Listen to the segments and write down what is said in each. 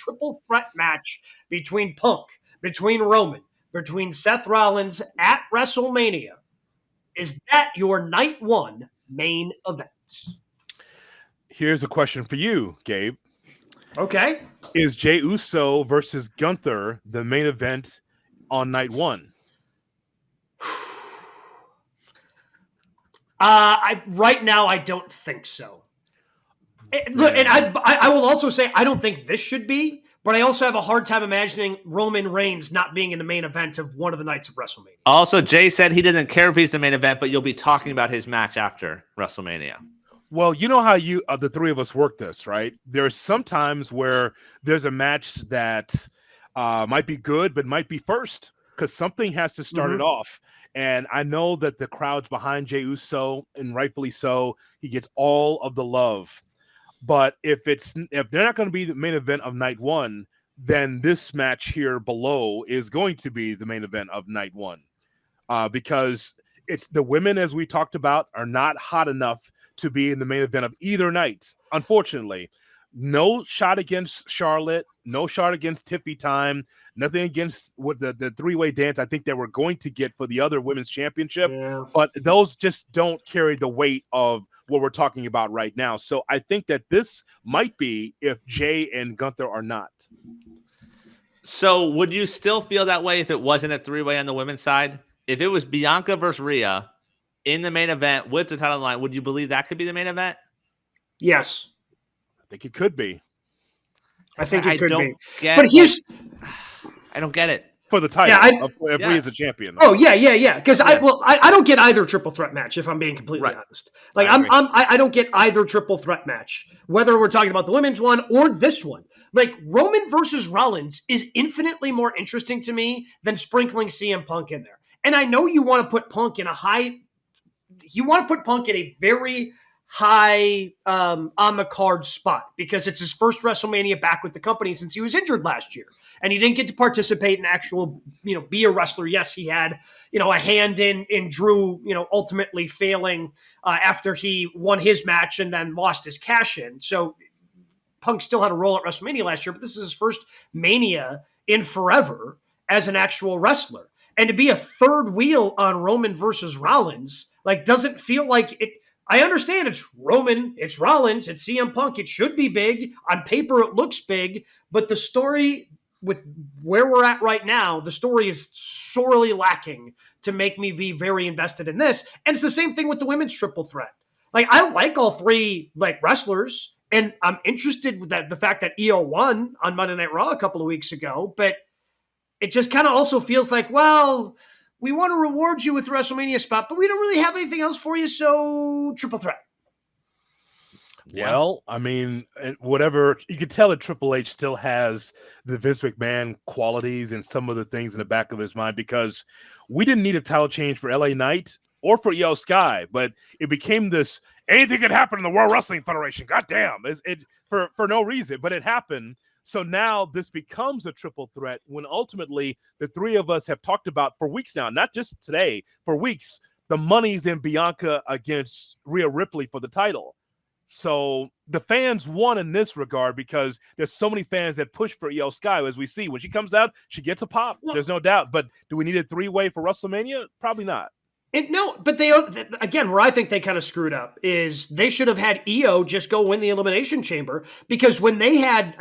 triple threat match between Punk, between Roman, between Seth Rollins at WrestleMania. Is that your night one main event? Here's a question for you, Gabe. Okay. Is Jey Uso versus Gunther the main event on night one? Right now, I don't think so. Look, and I will also say I don't think this should be, but I also have a hard time imagining Roman Reigns not being in the main event of one of the nights of WrestleMania. Also, Jay said he doesn't care if he's the main event, but you'll be talking about his match after WrestleMania. Well, you know how the three of us work this, right? There's some times where there's a match that might be good, but might be first because something has to start it off. And I know that the crowd's behind Jey Uso, and rightfully so. He gets all of the love. But if they're not going to be the main event of night one, then this match here below is going to be the main event of night one, because it's the women, as we talked about, are not hot enough to be in the main event of either night. Unfortunately, no shot against Charlotte, no shot against Tiffy Time, nothing against what the three-way dance I think they were going to get for the other women's championship. Yeah. But those just don't carry the weight of what we're talking about right now. So I think that this might be if Jey and Gunther are not. So would you still feel that way if it wasn't a three-way on the women's side? If it was Bianca versus Rhea in the main event with the title line, would you believe that could be the main event? Yes. I think it could be. I think it could be. But here's I don't get it. For the title, if Rhea's a champion. Oh yeah. Because I don't get either triple threat match if I'm being completely honest. Like I don't get either triple threat match, whether we're talking about the women's one or this one. Like Roman versus Rollins is infinitely more interesting to me than sprinkling CM Punk in there. And I know you want to put Punk in a very high on the card spot because it's his first WrestleMania back with the company since he was injured last year. And he didn't get to participate in actual, be a wrestler. Yes, he had, a hand in Drew, ultimately failing after he won his match and then lost his cash in. So Punk still had a role at WrestleMania last year, but this is his first Mania in forever as an actual wrestler. And to be a third wheel on Roman versus Rollins, doesn't feel like it. I understand it's Roman, it's Rollins, it's CM Punk. It should be big. On paper, it looks big, but the story with where we're at right now, the story is sorely lacking to make me be very invested in this. And it's the same thing with the women's triple threat. I like all three wrestlers, and I'm interested with the fact that EO won on Monday Night Raw a couple of weeks ago, but it just kind of also feels like, well, we want to reward you with the WrestleMania spot, but we don't really have anything else for you, so triple threat. Well, I mean, whatever, you can tell that Triple H still has the Vince McMahon qualities and some of the things in the back of his mind, because we didn't need a title change for LA Knight or for Io Sky, but it became this, anything could happen in the World Wrestling Federation. God damn, it for no reason, but it happened. So now this becomes a triple threat when ultimately the three of us have talked about for weeks now, not just today, for weeks, the money's in Bianca against Rhea Ripley for the title. So the fans won in this regard because there's so many fans that push for Io Sky. As we see, when she comes out, she gets a pop. There's no doubt. But do we need a three-way for WrestleMania? Probably not. No, but they, again, where I think they kind of screwed up is they should have had Io just go win the Elimination Chamber, because when they had,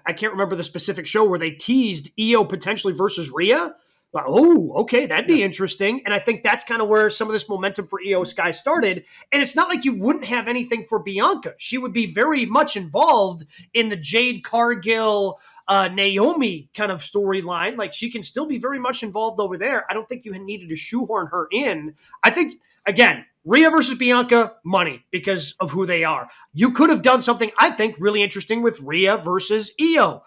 I can't remember the specific show where they teased Io potentially versus Rhea. Like, oh, okay, that'd be interesting. And I think that's kind of where some of this momentum for Io Sky started. And it's not like you wouldn't have anything for Bianca. She would be very much involved in the Jade Cargill, Naomi kind of storyline. She can still be very much involved over there. I don't think you needed to shoehorn her in. I think, again, Rhea versus Bianca, money because of who they are. You could have done something, I think, really interesting with Rhea versus Io.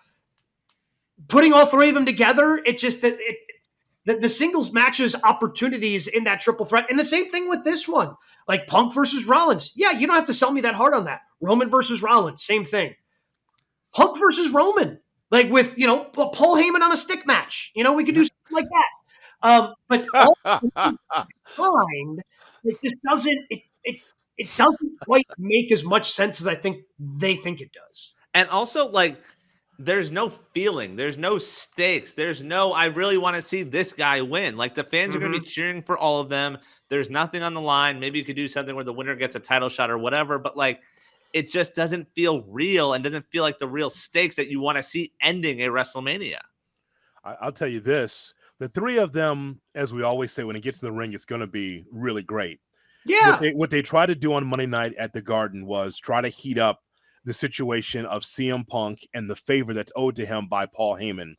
Putting all three of them together, it's just that the singles matches opportunities in that triple threat. And the same thing with this one, Punk versus Rollins. Yeah, you don't have to sell me that hard on that. Roman versus Rollins, same thing. Punk versus Roman. With, Paul Heyman on a stick match. We could do something like that. But find it just doesn't it doesn't quite make as much sense as I think they think it does. And also, there's no feeling, there's no stakes, there's no I really want to see this guy win. Like the fans are going to be cheering for all of them. There's nothing on the line. Maybe you could do something where the winner gets a title shot or whatever, but like it just doesn't feel real and doesn't feel like the real stakes that you want to see ending a WrestleMania. I'll tell you this: the three of them, as we always say, when it gets to the ring, it's going to be really great. Yeah. What they tried to do on Monday night at the Garden was try to heat up the situation of CM Punk and the favor that's owed to him by Paul Heyman.